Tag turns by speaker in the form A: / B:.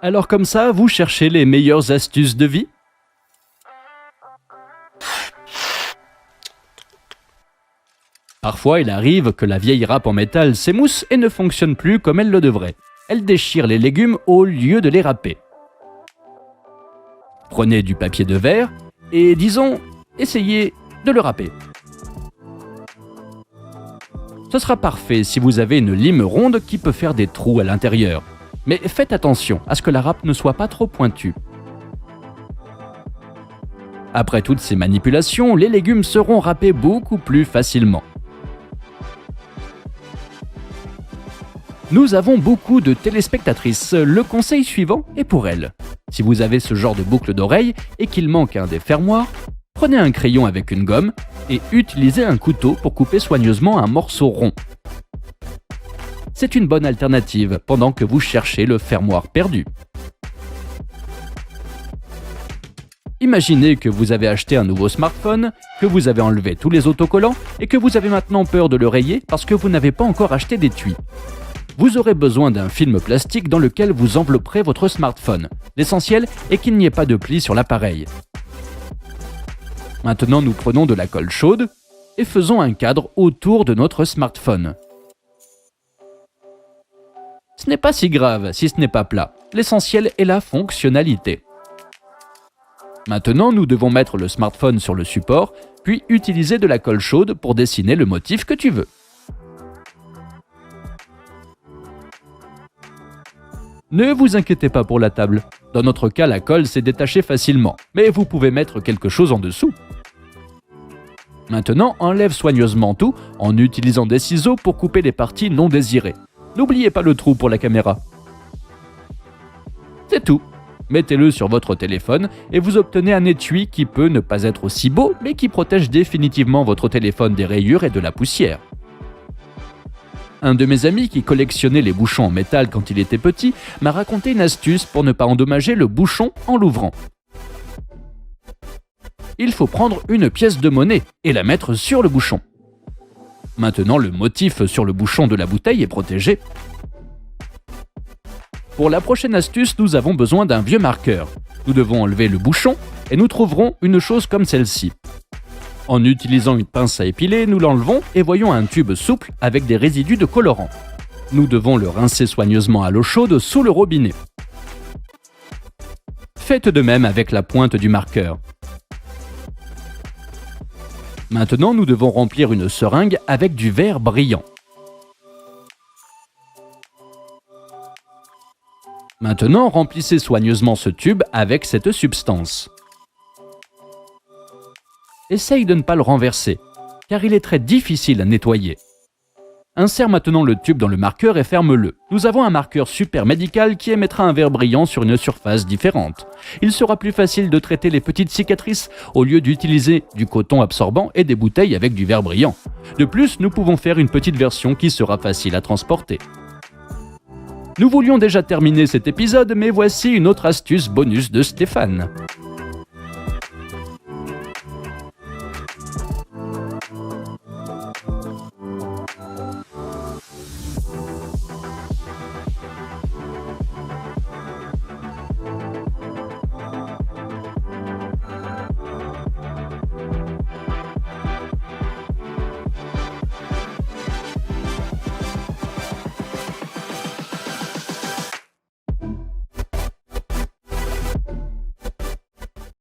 A: Alors comme ça, vous cherchez les meilleures astuces de vie? Parfois, il arrive que la vieille râpe en métal s'émousse et ne fonctionne plus comme elle le devrait. Elle déchire les légumes au lieu de les râper. Prenez du papier de verre et, disons, essayez de le râper. Ce sera parfait si vous avez une lime ronde qui peut faire des trous à l'intérieur. Mais faites attention à ce que la râpe ne soit pas trop pointue. Après toutes ces manipulations, les légumes seront râpés beaucoup plus facilement. Nous avons beaucoup de téléspectatrices. Le conseil suivant est pour elles. Si vous avez ce genre de boucle d'oreille et qu'il manque un des fermoirs, prenez un crayon avec une gomme et utilisez un couteau pour couper soigneusement un morceau rond. C'est une bonne alternative pendant que vous cherchez le fermoir perdu. Imaginez que vous avez acheté un nouveau smartphone, que vous avez enlevé tous les autocollants et que vous avez maintenant peur de le rayer parce que vous n'avez pas encore acheté d'étui. Vous aurez besoin d'un film plastique dans lequel vous envelopperez votre smartphone. L'essentiel est qu'il n'y ait pas de plis sur l'appareil. Maintenant, nous prenons de la colle chaude et faisons un cadre autour de notre smartphone. Ce n'est pas si grave si ce n'est pas plat. L'essentiel est la fonctionnalité. Maintenant, nous devons mettre le smartphone sur le support, puis utiliser de la colle chaude pour dessiner le motif que tu veux. Ne vous inquiétez pas pour la table. Dans notre cas, la colle s'est détachée facilement, mais vous pouvez mettre quelque chose en dessous. Maintenant, enlève soigneusement tout en utilisant des ciseaux pour couper les parties non désirées. N'oubliez pas le trou pour la caméra. C'est tout. Mettez-le sur votre téléphone et vous obtenez un étui qui peut ne pas être aussi beau, mais qui protège définitivement votre téléphone des rayures et de la poussière. Un de mes amis qui collectionnait les bouchons en métal quand il était petit m'a raconté une astuce pour ne pas endommager le bouchon en l'ouvrant. Il faut prendre une pièce de monnaie et la mettre sur le bouchon. Maintenant, le motif sur le bouchon de la bouteille est protégé. Pour la prochaine astuce, nous avons besoin d'un vieux marqueur. Nous devons enlever le bouchon et nous trouverons une chose comme celle-ci. En utilisant une pince à épiler, nous l'enlevons et voyons un tube souple avec des résidus de colorant. Nous devons le rincer soigneusement à l'eau chaude sous le robinet. Faites de même avec la pointe du marqueur. Maintenant, nous devons remplir une seringue avec du verre brillant. Maintenant, remplissez soigneusement ce tube avec cette substance. Essaye de ne pas le renverser, car il est très difficile à nettoyer. Insère maintenant le tube dans le marqueur et ferme-le. Nous avons un marqueur super médical qui émettra un verre brillant sur une surface différente. Il sera plus facile de traiter les petites cicatrices au lieu d'utiliser du coton absorbant et des bouteilles avec du verre brillant. De plus, nous pouvons faire une petite version qui sera facile à transporter. Nous voulions déjà terminer cet épisode, mais voici une autre astuce bonus de Stéphane.